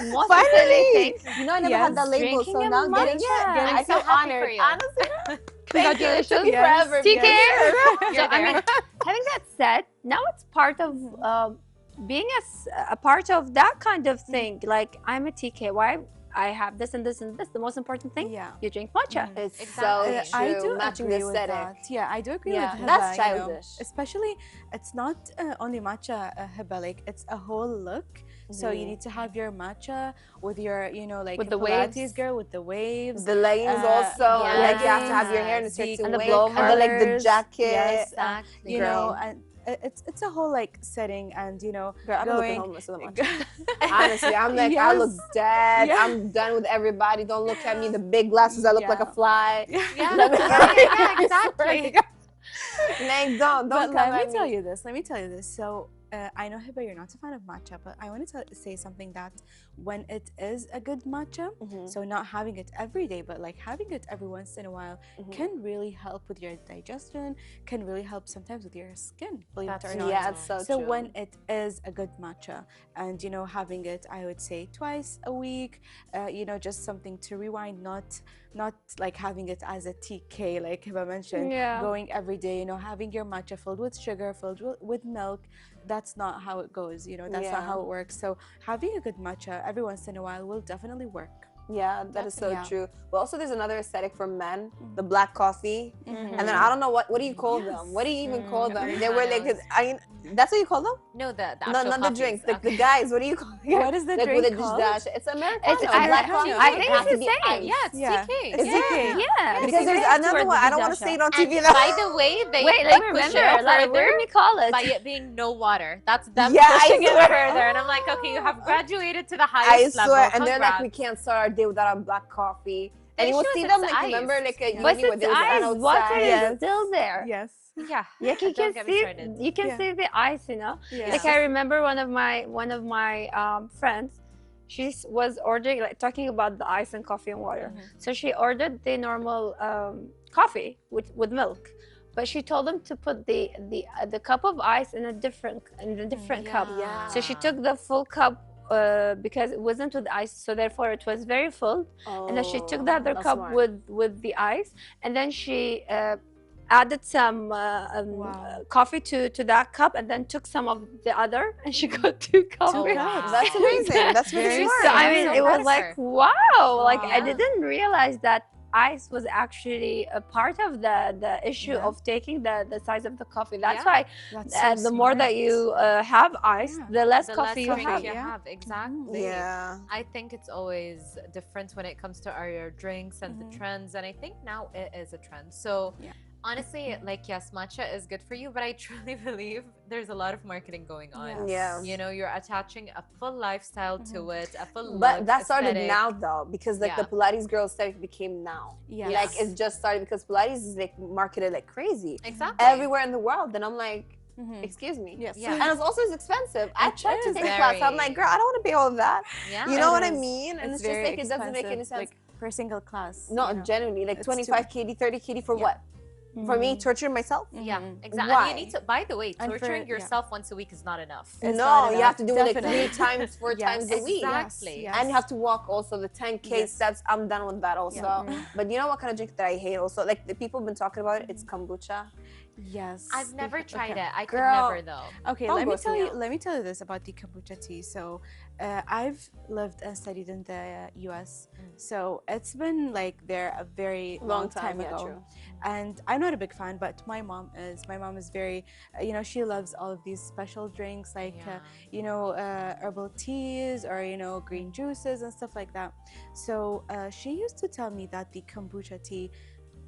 [SPEAKER 4] is most
[SPEAKER 3] Finally!
[SPEAKER 4] things.
[SPEAKER 3] You know, I never had that label,
[SPEAKER 4] Drinking
[SPEAKER 3] so
[SPEAKER 4] a
[SPEAKER 3] now getting
[SPEAKER 4] matcha.
[SPEAKER 3] it,
[SPEAKER 2] I'm
[SPEAKER 3] I
[SPEAKER 2] so
[SPEAKER 3] feel
[SPEAKER 2] happy
[SPEAKER 3] honored.
[SPEAKER 2] for you.
[SPEAKER 3] Honestly,
[SPEAKER 4] Congratulations.
[SPEAKER 3] Thank you. It took me forever.
[SPEAKER 4] TK.
[SPEAKER 2] You're
[SPEAKER 4] I mean, having that said, now it's part of being a part of that kind of thing. Like I'm a TK. Why? I have this and this and this. The most important thing,
[SPEAKER 5] Yeah.
[SPEAKER 4] you drink matcha.
[SPEAKER 3] It's
[SPEAKER 2] Exactly.
[SPEAKER 3] so true.
[SPEAKER 5] I do
[SPEAKER 3] Matching
[SPEAKER 5] agree
[SPEAKER 3] the
[SPEAKER 5] with
[SPEAKER 3] aesthetic.
[SPEAKER 5] that. Yeah, I do agree
[SPEAKER 3] Yeah,
[SPEAKER 5] with Hiba,
[SPEAKER 3] that's
[SPEAKER 5] you know.
[SPEAKER 3] childish.
[SPEAKER 5] Especially, it's not only matcha, Hiba, like it's a whole look. So you need to have your matcha with your, you know, like
[SPEAKER 4] With the
[SPEAKER 5] Pilates
[SPEAKER 4] waves.
[SPEAKER 5] girl with the waves.
[SPEAKER 3] The leggings also,
[SPEAKER 2] yeah.
[SPEAKER 3] like you have to have your hair in a
[SPEAKER 2] Yes.
[SPEAKER 3] certain
[SPEAKER 4] And the
[SPEAKER 3] way,
[SPEAKER 4] blowers.
[SPEAKER 3] and then like the jacket.
[SPEAKER 5] Yes,
[SPEAKER 2] Exactly.
[SPEAKER 5] you know,
[SPEAKER 3] Girl.
[SPEAKER 5] and it's a whole like setting, and you know,
[SPEAKER 3] Girl, I'm looking
[SPEAKER 5] going.
[SPEAKER 3] homeless with a matcha. Honestly, I'm like, I look
[SPEAKER 5] Yes.
[SPEAKER 3] dead.
[SPEAKER 5] Yeah.
[SPEAKER 3] I'm done with everybody. Don't look at me. The big glasses, I look like a
[SPEAKER 5] Yeah.
[SPEAKER 3] fly.
[SPEAKER 2] Yeah,
[SPEAKER 3] Let me-
[SPEAKER 2] yeah, exactly.
[SPEAKER 3] Like, don't
[SPEAKER 5] But
[SPEAKER 3] come
[SPEAKER 5] let
[SPEAKER 3] at
[SPEAKER 5] me
[SPEAKER 3] me.
[SPEAKER 5] tell you this. Let me tell you this. So I know, Hiba, you're not a fan of matcha, but I wanted to say something that when it is a good matcha, so not having it every day, but like having it every once in a while can really help with your digestion, can really help sometimes with your skin, believe it or
[SPEAKER 2] That's
[SPEAKER 5] not.
[SPEAKER 3] Yeah, it's so
[SPEAKER 5] So
[SPEAKER 3] true.
[SPEAKER 5] when it is a good matcha, and you know, having it, I would say twice a week, you know, just something to rewind, not like having it as a TK, like Hiba mentioned,
[SPEAKER 4] Yeah.
[SPEAKER 5] going every day, you know, having your matcha filled with sugar, filled with milk. That's not how it goes, you know, that's not
[SPEAKER 3] Yeah.
[SPEAKER 5] how it works. So having a good matcha every once in a while will definitely work.
[SPEAKER 3] Yeah, that is so
[SPEAKER 5] Yeah.
[SPEAKER 3] true. But also, there's another aesthetic for men: the black coffee. And then I don't know what do you call them? What do you even call them? They were like, that's what you call them?
[SPEAKER 2] No, the
[SPEAKER 3] No,
[SPEAKER 2] actual
[SPEAKER 3] not the
[SPEAKER 2] coffees.
[SPEAKER 3] drinks. The
[SPEAKER 2] Okay.
[SPEAKER 3] guys, what do you call it?
[SPEAKER 5] What is the
[SPEAKER 3] like
[SPEAKER 5] drink
[SPEAKER 3] with a
[SPEAKER 5] called?
[SPEAKER 3] dash. It's Americano.
[SPEAKER 4] It's
[SPEAKER 3] black
[SPEAKER 5] Americano.
[SPEAKER 3] coffee.
[SPEAKER 4] I think
[SPEAKER 3] It has
[SPEAKER 4] it's
[SPEAKER 3] to
[SPEAKER 4] the
[SPEAKER 3] be
[SPEAKER 4] same.
[SPEAKER 3] iced.
[SPEAKER 2] Yeah, it's
[SPEAKER 5] Yeah.
[SPEAKER 2] TK.
[SPEAKER 5] It's
[SPEAKER 2] yeah.
[SPEAKER 5] TK.
[SPEAKER 4] Yeah.
[SPEAKER 3] Because there's another one. I don't want to say it on
[SPEAKER 2] And
[SPEAKER 3] TV now.
[SPEAKER 2] by the way, they
[SPEAKER 4] Wait, let me
[SPEAKER 2] push
[SPEAKER 4] remember.
[SPEAKER 2] it
[SPEAKER 4] Like,
[SPEAKER 2] further
[SPEAKER 4] what do we call it?
[SPEAKER 2] by it being no water. That's them
[SPEAKER 3] Yeah, I
[SPEAKER 2] pushing it
[SPEAKER 3] swear.
[SPEAKER 2] further. And I'm like, okay, you have graduated to the
[SPEAKER 3] I
[SPEAKER 2] highest level.
[SPEAKER 3] swear. And they're like, we
[SPEAKER 2] Congrats.
[SPEAKER 3] can't start our day without our black coffee. And you will
[SPEAKER 2] issue
[SPEAKER 3] see
[SPEAKER 2] is
[SPEAKER 3] them,
[SPEAKER 2] it's
[SPEAKER 3] like, remember,
[SPEAKER 2] iced.
[SPEAKER 3] like, a
[SPEAKER 4] But
[SPEAKER 3] uni where
[SPEAKER 4] it's
[SPEAKER 3] there was
[SPEAKER 4] ice.
[SPEAKER 3] an
[SPEAKER 4] Water
[SPEAKER 3] outside.
[SPEAKER 4] is still there.
[SPEAKER 5] Yes.
[SPEAKER 2] Yeah.
[SPEAKER 4] Like you
[SPEAKER 2] Don't
[SPEAKER 4] can
[SPEAKER 2] get me
[SPEAKER 4] see,
[SPEAKER 2] started.
[SPEAKER 4] you can
[SPEAKER 5] Yeah.
[SPEAKER 4] see the ice, you know.
[SPEAKER 5] Yeah.
[SPEAKER 4] Like I remember one of my friends, she was ordering, like talking about the ice and coffee and water. So she ordered the normal coffee with milk, but she told them to put the cup of ice in a different cup.
[SPEAKER 3] Yeah.
[SPEAKER 4] So she took the full cup because it wasn't with ice, so therefore it was very full. And then she took the other
[SPEAKER 3] that's
[SPEAKER 4] cup
[SPEAKER 3] smart.
[SPEAKER 4] with the ice, and then she added some coffee to that cup, and then took some of the other, and she got 2 cups.
[SPEAKER 3] Oh,
[SPEAKER 5] Two
[SPEAKER 3] wow.
[SPEAKER 5] cups.
[SPEAKER 3] That's amazing. That's really
[SPEAKER 5] Very
[SPEAKER 3] smart.
[SPEAKER 4] So I
[SPEAKER 2] I'm
[SPEAKER 4] mean,
[SPEAKER 2] so
[SPEAKER 4] it
[SPEAKER 2] proud
[SPEAKER 4] was
[SPEAKER 2] of
[SPEAKER 4] like,
[SPEAKER 2] her.
[SPEAKER 4] wow! Like I
[SPEAKER 2] Yeah.
[SPEAKER 4] didn't realize that ice was actually a part of the issue of taking the size of the coffee. That's why
[SPEAKER 5] That's so
[SPEAKER 4] the more that
[SPEAKER 5] smart.
[SPEAKER 4] you have ice, the less
[SPEAKER 2] The
[SPEAKER 4] coffee
[SPEAKER 2] less
[SPEAKER 4] you
[SPEAKER 2] drink
[SPEAKER 4] have.
[SPEAKER 2] you have. Exactly.
[SPEAKER 3] Yeah.
[SPEAKER 2] I think it's always different when it comes to our drinks and the trends, and I think now it is a trend. So honestly, like, yes, matcha is good for you, but I truly believe there's a lot of marketing going on.
[SPEAKER 3] Yeah.
[SPEAKER 2] You know, you're attaching a full lifestyle to it, a full
[SPEAKER 3] But
[SPEAKER 2] look,
[SPEAKER 3] that started
[SPEAKER 2] aesthetic.
[SPEAKER 3] now though, because like the Pilates girls stuff became now.
[SPEAKER 5] Yes.
[SPEAKER 3] Like it's just started because Pilates is like marketed like crazy.
[SPEAKER 2] Exactly.
[SPEAKER 3] Everywhere in the world. And I'm like, excuse me.
[SPEAKER 5] Yes.
[SPEAKER 2] Yeah.
[SPEAKER 3] And it's also expensive. I tried to
[SPEAKER 2] is
[SPEAKER 3] take a class. I'm like, girl, I don't want to pay all of that.
[SPEAKER 2] Yeah.
[SPEAKER 3] You know
[SPEAKER 5] It
[SPEAKER 3] what I
[SPEAKER 5] is.
[SPEAKER 3] mean? And it's just
[SPEAKER 5] very
[SPEAKER 3] like it doesn't make any
[SPEAKER 5] expensive,
[SPEAKER 3] sense.
[SPEAKER 5] like, for a single class.
[SPEAKER 3] No,
[SPEAKER 5] you know.
[SPEAKER 3] genuinely, like
[SPEAKER 5] It's
[SPEAKER 3] 25 KD, 30 KD for what? For me, torturing myself?
[SPEAKER 2] Yeah, exactly.
[SPEAKER 3] Why?
[SPEAKER 2] And you need to, by the way,
[SPEAKER 5] And for-
[SPEAKER 2] torturing yourself once a week is not enough.
[SPEAKER 5] It's
[SPEAKER 3] No,
[SPEAKER 5] not
[SPEAKER 3] you
[SPEAKER 5] enough,
[SPEAKER 3] have to do it like
[SPEAKER 5] definitely.
[SPEAKER 3] 3 times, 4 times a week.
[SPEAKER 2] Exactly.
[SPEAKER 5] Yes.
[SPEAKER 3] And you have to walk also the 10K steps. I'm done with that also. But you know what kind of drink that I hate also? Like the people have been talking about it, it's kombucha.
[SPEAKER 5] Yes.
[SPEAKER 2] I've never tried it. I could
[SPEAKER 3] Girl.
[SPEAKER 2] never though.
[SPEAKER 5] Okay,
[SPEAKER 3] Don't
[SPEAKER 5] let me
[SPEAKER 3] gross
[SPEAKER 5] tell
[SPEAKER 3] me
[SPEAKER 5] you.
[SPEAKER 3] out.
[SPEAKER 5] Let me tell you this about the kombucha tea. So, I've lived and studied in the U.S. So it's been like there a very long time
[SPEAKER 3] yeah,
[SPEAKER 5] ago.
[SPEAKER 3] true.
[SPEAKER 5] And I'm not a big fan, but my mom is. My mom is very, you know, she loves all of these special drinks like, you know, herbal teas or, you know, green juices and stuff like that. So she used to tell me that the kombucha tea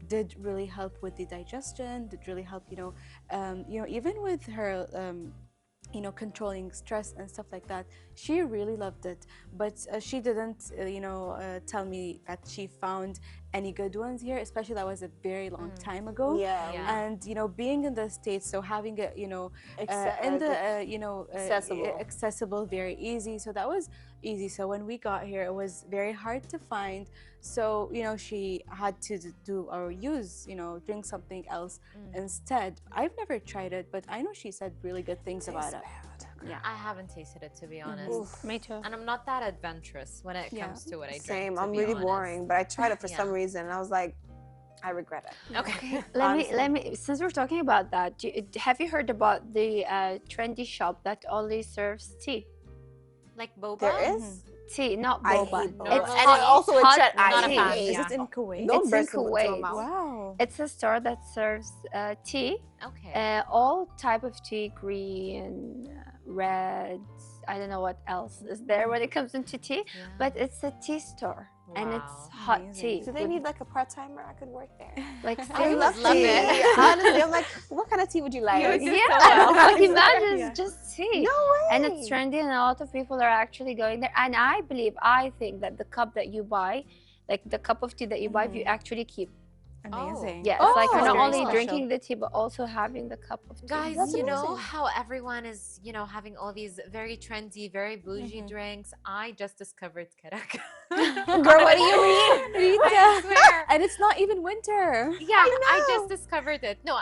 [SPEAKER 5] did really help with the digestion, did really help, you know, even with her, you know, controlling stress and stuff like that. She really loved it, but she didn't, you know, tell me that she found any good ones here, especially that was a very long time ago.
[SPEAKER 3] Yeah.
[SPEAKER 5] And, you know, being in the States, so having it, you know, in the, you know, accessible, very easy. So that was easy. So when we got here, it was very hard to find. So, you know, she had to do or use, you know, drink something else instead. I've never tried it, but I know she said really good things about it.
[SPEAKER 2] Yeah, I haven't tasted it, to be honest.
[SPEAKER 4] Me too.
[SPEAKER 2] And I'm not that adventurous when it comes to what I drink.
[SPEAKER 3] Same.
[SPEAKER 2] to
[SPEAKER 3] I'm
[SPEAKER 2] be
[SPEAKER 3] really
[SPEAKER 2] honest.
[SPEAKER 3] boring, but I tried it for some reason, and I was like, I regret it.
[SPEAKER 2] Okay.
[SPEAKER 4] Let me. Since we're talking about that, have you heard about the trendy shop that only serves tea?
[SPEAKER 2] Like boba?
[SPEAKER 3] There is?
[SPEAKER 4] Tea, not
[SPEAKER 3] I
[SPEAKER 4] boba.
[SPEAKER 3] hate boba.
[SPEAKER 4] It's
[SPEAKER 3] And
[SPEAKER 4] hot,
[SPEAKER 3] it's also a
[SPEAKER 4] hot
[SPEAKER 3] chat I
[SPEAKER 2] not a
[SPEAKER 3] hate.
[SPEAKER 2] fan.
[SPEAKER 5] Is
[SPEAKER 2] Yeah.
[SPEAKER 5] it in Kuwait?
[SPEAKER 3] Don't
[SPEAKER 4] It's in
[SPEAKER 3] burst into
[SPEAKER 4] Kuwait.
[SPEAKER 3] my mouth.
[SPEAKER 5] Wow.
[SPEAKER 4] It's a store that serves tea,
[SPEAKER 2] Okay.
[SPEAKER 4] all type of tea, green, red. I don't know what else is there when it comes into tea, but it's a tea store and it's
[SPEAKER 2] Wow.
[SPEAKER 4] hot
[SPEAKER 5] Amazing.
[SPEAKER 4] tea.
[SPEAKER 3] Do they need like a part-timer? I could work there.
[SPEAKER 4] Like
[SPEAKER 3] I
[SPEAKER 4] seriously.
[SPEAKER 3] love
[SPEAKER 2] love
[SPEAKER 3] tea.
[SPEAKER 2] it.
[SPEAKER 3] Honestly, I'm like, what kind of tea would you like?
[SPEAKER 2] would do so
[SPEAKER 4] Yeah,
[SPEAKER 2] well.
[SPEAKER 4] like imagine it's just tea.
[SPEAKER 3] No way.
[SPEAKER 4] And it's trendy and a lot of people are actually going there. And I think that the cup that you buy, like the cup of tea that you buy, you actually keep.
[SPEAKER 5] Amazing.
[SPEAKER 4] Yeah, it's like you're not
[SPEAKER 5] very
[SPEAKER 4] only
[SPEAKER 5] special.
[SPEAKER 4] drinking the tea, but also having the cup of tea.
[SPEAKER 2] Guys,
[SPEAKER 3] That's
[SPEAKER 2] you know
[SPEAKER 3] amazing.
[SPEAKER 2] how everyone is, you know, having all these very trendy, very bougie drinks? I just discovered karak.
[SPEAKER 3] Girl, what do you mean?
[SPEAKER 2] I swear.
[SPEAKER 5] And it's not even winter.
[SPEAKER 2] Yeah, I just discovered it. No,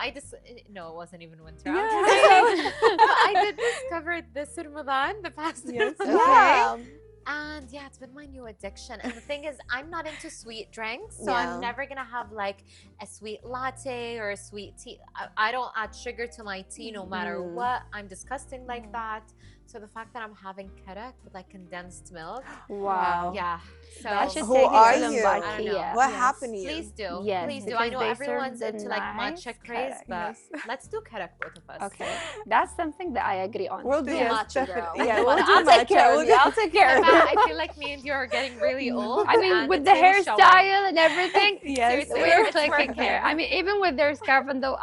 [SPEAKER 2] no, it wasn't even winter. I'm
[SPEAKER 5] Yeah.
[SPEAKER 2] kidding. But I did discover this Ramadan, the past
[SPEAKER 5] Yes.
[SPEAKER 3] Yeah.
[SPEAKER 2] And yeah, it's been my new addiction. And the thing is, I'm not into sweet drinks, so
[SPEAKER 3] Yeah.
[SPEAKER 2] I'm never gonna have like a sweet latte or a sweet tea. I don't add sugar to my tea no matter what. I'm disgusting like that. So the fact that I'm having karak with like condensed milk,
[SPEAKER 3] Wow.
[SPEAKER 2] yeah. So
[SPEAKER 4] I should
[SPEAKER 3] Who
[SPEAKER 4] take you
[SPEAKER 3] are
[SPEAKER 4] to
[SPEAKER 3] you?
[SPEAKER 2] I don't
[SPEAKER 4] Lumbaki,
[SPEAKER 2] know.
[SPEAKER 4] yeah.
[SPEAKER 3] What
[SPEAKER 5] Yes.
[SPEAKER 3] happened to you?
[SPEAKER 2] please do.
[SPEAKER 4] Yes,
[SPEAKER 2] Please do. I
[SPEAKER 4] because
[SPEAKER 2] know
[SPEAKER 4] they
[SPEAKER 2] everyone's
[SPEAKER 4] serve the
[SPEAKER 2] into like matcha
[SPEAKER 4] nice
[SPEAKER 2] craze,
[SPEAKER 4] karak.
[SPEAKER 2] but let's do karak, both of us.
[SPEAKER 4] Okay, that's something that I agree on.
[SPEAKER 3] We'll do
[SPEAKER 5] Yes,
[SPEAKER 3] matcha, girl.
[SPEAKER 5] definitely. Yeah, we'll
[SPEAKER 3] I'll
[SPEAKER 5] do
[SPEAKER 3] take
[SPEAKER 5] matcha.
[SPEAKER 3] care of
[SPEAKER 5] We'll
[SPEAKER 3] you.
[SPEAKER 5] do-
[SPEAKER 3] I'll take care of
[SPEAKER 2] But
[SPEAKER 3] you.
[SPEAKER 2] I feel like me and you are getting really old.
[SPEAKER 4] I mean,
[SPEAKER 2] and
[SPEAKER 4] with
[SPEAKER 2] it's
[SPEAKER 4] the
[SPEAKER 2] really showing.
[SPEAKER 4] hairstyle and everything,
[SPEAKER 5] Yes.
[SPEAKER 2] Seriously,
[SPEAKER 4] we're
[SPEAKER 2] it's
[SPEAKER 4] clicking
[SPEAKER 2] working.
[SPEAKER 4] here. I mean, even with their scarf and though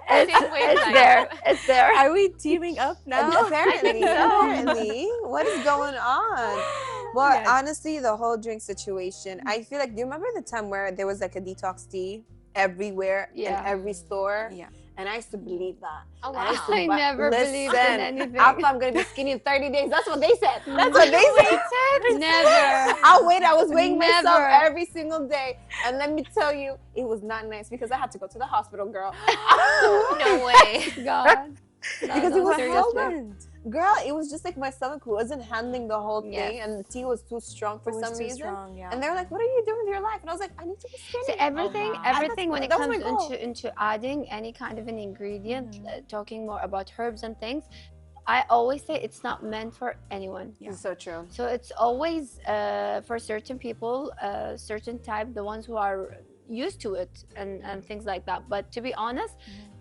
[SPEAKER 2] Same
[SPEAKER 4] it's
[SPEAKER 2] wavelength.
[SPEAKER 4] there. It's there.
[SPEAKER 5] Are we teaming up now?
[SPEAKER 3] Apparently, apparently. What is going on? Well,
[SPEAKER 5] Yes.
[SPEAKER 3] honestly, the whole drink situation, I feel like, do you remember the time where there was like a detox tea everywhere in
[SPEAKER 4] Yeah.
[SPEAKER 3] every store?
[SPEAKER 5] Yeah.
[SPEAKER 3] And I used to believe that.
[SPEAKER 2] Oh,
[SPEAKER 3] And I used to
[SPEAKER 4] I
[SPEAKER 3] buy-
[SPEAKER 4] never believed in
[SPEAKER 3] Listen,
[SPEAKER 4] anything.
[SPEAKER 3] I thought I'm going to be skinny in 30 days. That's what they said. That's what they said.
[SPEAKER 4] Never.
[SPEAKER 3] I was weighing myself
[SPEAKER 4] Never.
[SPEAKER 3] every single day. And let me tell you, it was not nice because I had to go to the hospital, girl.
[SPEAKER 2] No way.
[SPEAKER 4] God.
[SPEAKER 3] Because it was so
[SPEAKER 4] seriously.
[SPEAKER 3] bad. Girl, it was just like my stomach wasn't handling the whole
[SPEAKER 4] Yes.
[SPEAKER 3] thing, and the tea was too strong for
[SPEAKER 5] It was
[SPEAKER 3] some
[SPEAKER 5] too
[SPEAKER 3] reason.
[SPEAKER 5] strong, yeah.
[SPEAKER 3] And they were like, "What are you doing with your life?" And I was like, "I need to be skinny."
[SPEAKER 4] So everything,
[SPEAKER 2] wow.
[SPEAKER 4] everything when it
[SPEAKER 3] That was
[SPEAKER 4] comes
[SPEAKER 3] my goal.
[SPEAKER 4] into adding any kind of an ingredient, talking more about herbs and things, I always say it's not meant for anyone.
[SPEAKER 5] Yeah.
[SPEAKER 3] It's so true.
[SPEAKER 4] So it's always for certain people, certain type, the ones who are used to it and things like that. But to be honest,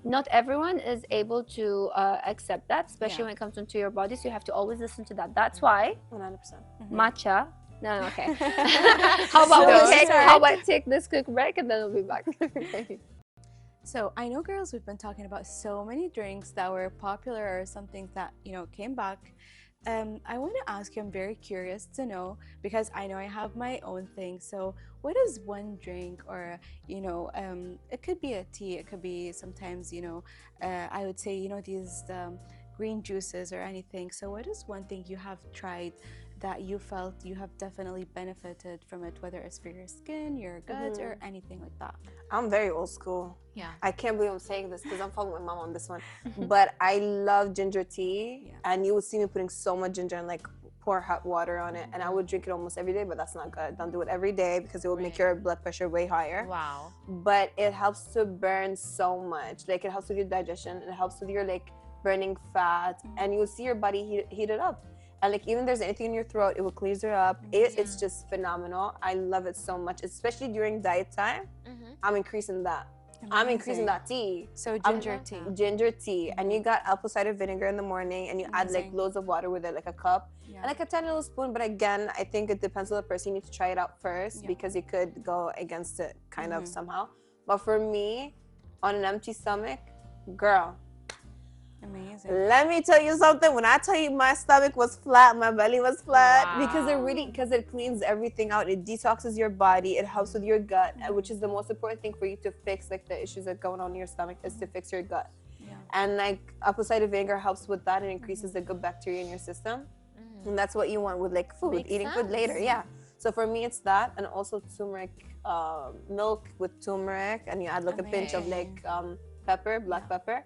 [SPEAKER 4] not everyone is able to accept that, especially when it comes into your body. So you have to always listen to that. That's why
[SPEAKER 3] 100%.
[SPEAKER 4] matcha. No, okay. How about take this quick break and then we'll be back.
[SPEAKER 5] So I know, girls, we've been talking about so many drinks that were popular or something that, you know, came back. I want to ask you, I'm very curious to know, because I know I have my own thing. So what is one drink, or, you know, it could be a tea, it could be sometimes, you know, I would say, you know, these green juices or anything. So what is one thing you have tried that you felt you have definitely benefited from it, whether it's for your skin, your gut, or anything like that?
[SPEAKER 3] I'm very old school.
[SPEAKER 2] Yeah.
[SPEAKER 3] I can't believe I'm saying this because I'm following my mom on this one. But I love ginger tea, and you would see me putting so much ginger and like pour hot water on it, and I would drink it almost every day. But that's not good. Don't do it every day because it will make your blood pressure way higher.
[SPEAKER 2] Wow.
[SPEAKER 3] But it helps to burn so much. Like it helps with your digestion. It helps with your like burning fat, and you will see your body heat it up. And like even there's anything in your throat, it will clears it up. It's just phenomenal. I love it so much, especially during diet time. I'm increasing that. I'm increasing that tea.
[SPEAKER 5] So ginger tea.
[SPEAKER 3] Ginger tea. And you got apple cider vinegar in the morning, and you add like loads of water with it, like a cup. And like a tiny little spoon. But again, I think it depends on the person. You need to try it out first because you could go against it kind of somehow. But for me, on an empty stomach, girl,
[SPEAKER 5] amazing.
[SPEAKER 3] Let me tell you something. When I tell you my stomach was flat, my belly was flat, because it cleans everything out. It detoxes your body. It helps with your gut, which is the most important thing for you to fix, like the issues that are going on in your stomach, is to fix your gut. And like apple cider vinegar helps with that and increases the good bacteria in your system. And that's what you want with like food, eating food later. Yeah. So for me, it's that, and also turmeric, milk with turmeric, and you add like a pinch of like pepper, black pepper.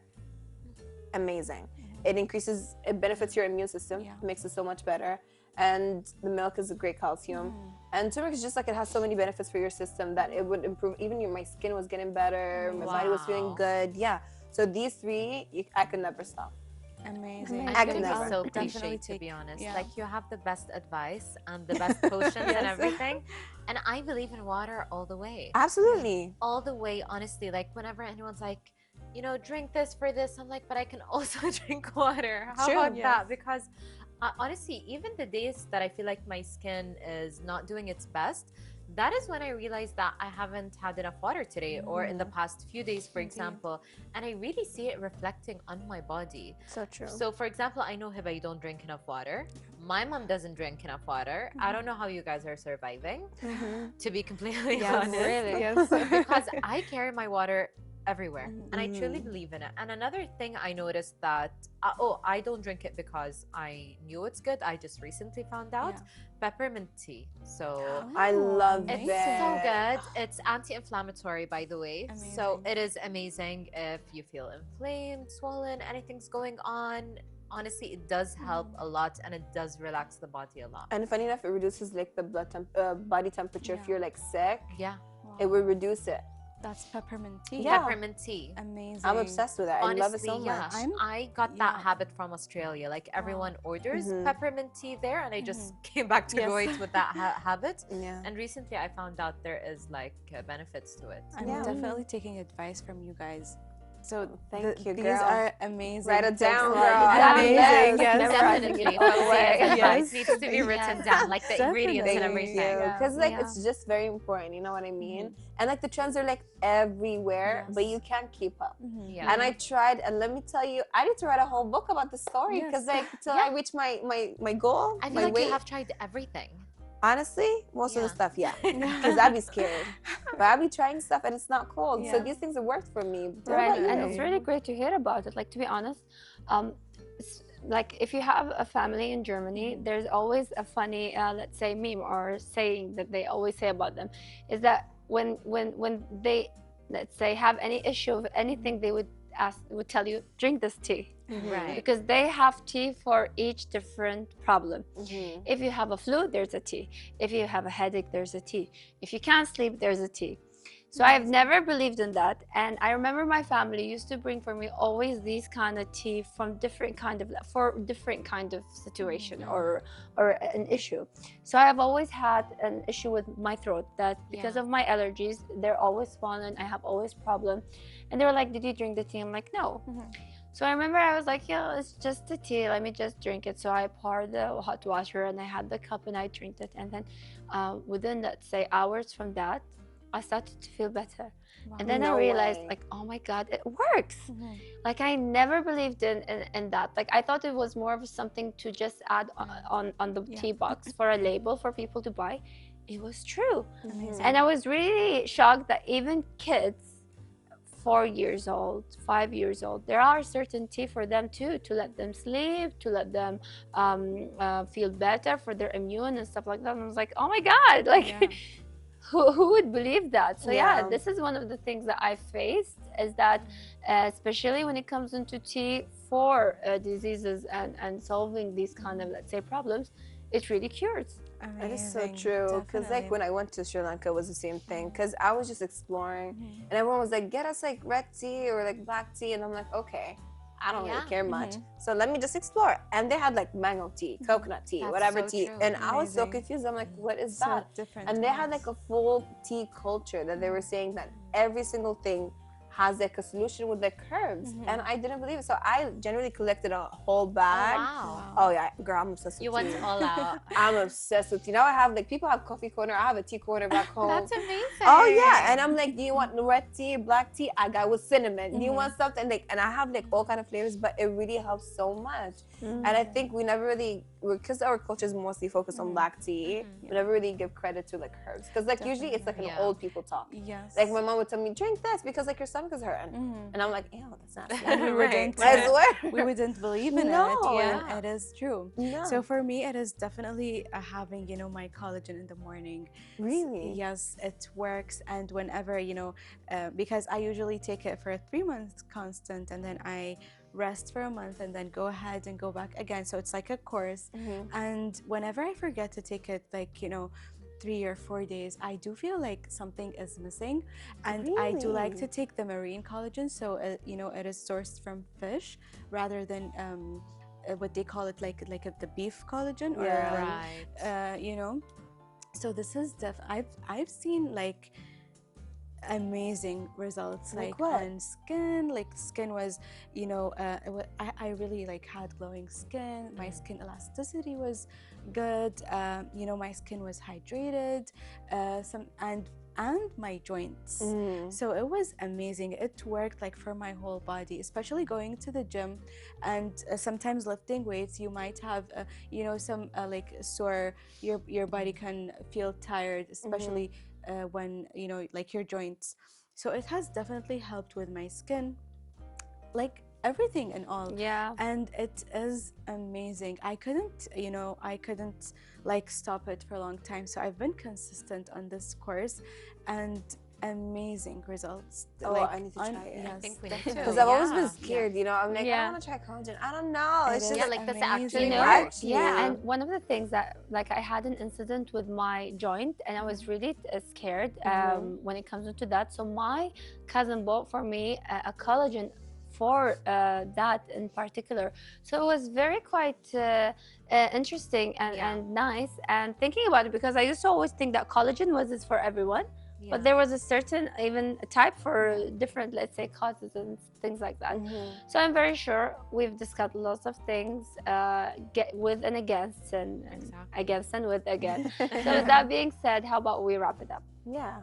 [SPEAKER 3] Amazing. It increases, it benefits your immune system, makes it so much better. And the milk is a great calcium. And turmeric is just like, it has so many benefits for your system that it would improve. Even my skin was getting better, my body was feeling good. Yeah. So these three, I could never stop.
[SPEAKER 5] Amazing.
[SPEAKER 2] I'm gonna be so cliche, to be honest. Like, you have the best advice and the best potions and everything. And I believe in water all the way.
[SPEAKER 3] Absolutely.
[SPEAKER 2] All the way, honestly. Like, whenever anyone's like, you know, drink this for this, I'm like, but I can also drink water. How about that? Because honestly, even the days that I feel like my skin is not doing its best, that is when I realized that I haven't had enough water today or in the past few days, for example. And I really see it reflecting on my body.
[SPEAKER 3] So true.
[SPEAKER 2] So for example, I know, Hiba, you don't drink enough water. My mom doesn't drink enough water. I don't know how you guys are surviving, to be completely honest.
[SPEAKER 4] Really?
[SPEAKER 2] Because I carry my water everywhere, and I truly believe in it. And another thing I noticed that I don't drink it because I knew it's good. I just recently found out peppermint tea. So
[SPEAKER 3] I love
[SPEAKER 2] it's
[SPEAKER 3] it.
[SPEAKER 2] so good. It's anti-inflammatory, by the way. So it is amazing if you feel inflamed, swollen, anything's going on. Honestly, it does help a lot, and it does relax the body a lot.
[SPEAKER 3] And funny enough, it reduces like the body temperature if you're like sick. It will reduce it.
[SPEAKER 5] That's peppermint tea.
[SPEAKER 2] Peppermint tea.
[SPEAKER 5] Amazing.
[SPEAKER 3] I'm obsessed with it.
[SPEAKER 2] Honestly,
[SPEAKER 3] I love it so much.
[SPEAKER 2] I got that habit from Australia. Like, everyone orders peppermint tea there, and I just came back to Kuwait with that habit. And recently I found out there is like benefits to it.
[SPEAKER 5] I'm definitely taking advice from you guys. So
[SPEAKER 3] thank you, girl.
[SPEAKER 5] These are amazing.
[SPEAKER 3] Write it down, girl.
[SPEAKER 5] Amazing.
[SPEAKER 2] Definitely. Advice needs to be written down, like the ingredients and everything.
[SPEAKER 3] Because like it's just very important, you know what I mean? And like the trends are like everywhere, but you can't keep up. And I tried, and let me tell you, I need to write a whole book about the story because like till I reach my goal,
[SPEAKER 2] I feel like you have tried everything.
[SPEAKER 3] Honestly, most of the stuff, because I'd be scared. But I'd be trying stuff and it's not cold. So these things have worked for me.
[SPEAKER 4] Right, and it's really great to hear about it. Like, to be honest, like if you have a family in Germany, there's always a funny, let's say, meme or saying that they always say about them, is that when they, let's say, have any issue with anything, they would tell you, drink this tea. Because they have tea for each different problem. If you have a flu, there's a tea. If you have a headache, there's a tea. If you can't sleep, there's a tea. So I've never believed in that. And I remember my family used to bring for me always these kind of tea from different kind of situation or an issue. So I've always had an issue with my throat that because of my allergies, they're always swollen. I have always problem. And they were like, did you drink the tea? I'm like, no. So I remember I was like, yeah, it's just the tea. Let me just drink it. So I poured the hot water and I had the cup and I drank it. And then within, let's say, hours from that, I started to feel better. Wow. And then I realized, like, oh my God, it works. Like, I never believed in that. Like, I thought it was more of something to just add on the tea box for a label for people to buy. It was true. And I was really shocked that even kids, 4 years old, 5 years old, there are certain tea for them too, to let them sleep, to let them feel better for their immune and stuff like that. And I was like, oh my God, like who would believe that? So yeah, this is one of the things that I faced, is that especially when it comes into tea for diseases and solving these kind of, let's say, problems, it really cures.
[SPEAKER 3] That is so true, because like when I went to Sri Lanka, it was the same thing, because I was just exploring and everyone was like, get us like red tea or like black tea, and I'm like, okay, I don't really care much, so let me just explore. And they had like mango tea, coconut tea, whatever tea, and I was so confused. I'm like, what is that? Different and they had like a full tea culture that they were saying that every single thing has like a solution with like herbs, and I didn't believe it. So I generally collected a whole bag. Oh yeah, girl, I'm obsessed with tea.
[SPEAKER 2] You went all out.
[SPEAKER 3] I'm obsessed with tea. Now I have like, people have coffee corner, I have a tea corner back home.
[SPEAKER 2] That's amazing.
[SPEAKER 3] Oh yeah, and I'm like, do you want red tea, black tea? I got with cinnamon. Do you want something like, and I have like all kind of flavors, but it really helps so much. And I think we never really, because our culture is mostly focused on black tea, we never really give credit to like herbs, because like usually it's like an old people talk. Like my mom would tell me, drink this because like your stomach is hurting, and I'm like, ew, that's not
[SPEAKER 5] and we wouldn't,
[SPEAKER 3] I swear.
[SPEAKER 5] we wouldn't believe in it when it is true. So for me, it is definitely having, you know, my collagen in the morning.
[SPEAKER 3] Really?
[SPEAKER 5] Yes, it works. And whenever, you know, because I usually take it for 3 months constant, and then I rest for a month and then go ahead and go back again. So it's like a course. And whenever I forget to take it, like, you know, 3 or 4 days, I do feel like something is missing. And I do like to take the marine collagen. So, you know, it is sourced from fish rather than what they call it, like the beef collagen, or you know. So this is I've seen like amazing results, like on skin. Like skin was, you know, I really like had glowing skin. My skin elasticity was good. You know, my skin was hydrated. And my joints. So it was amazing. It worked like for my whole body, especially going to the gym and sometimes lifting weights. You might have you know, some like sore, your body can feel tired, especially when, you know, like your joints. So it has definitely helped with my skin, like everything and all. And it is amazing. I couldn't, you know, like stop it for a long time. So I've been consistent on this course, and amazing results.
[SPEAKER 3] Like, I need to try it.
[SPEAKER 2] I think we need to.
[SPEAKER 3] Because I've always been scared, you know. I'm like, I want to try collagen. I don't know. It's just
[SPEAKER 2] like this actually,
[SPEAKER 4] you know,
[SPEAKER 2] works.
[SPEAKER 4] And one of the things that, like, I had an incident with my joint, and I was really scared when it comes to that. So my cousin bought for me a collagen for that in particular. So it was very quite interesting and nice, and thinking about it, because I used to always think that collagen was for everyone. But there was a certain even type for different, let's say, causes and things like that. So I'm very sure we've discussed lots of things, with and against, and against and with again. So with that being said, how about we wrap it up?
[SPEAKER 3] Yeah.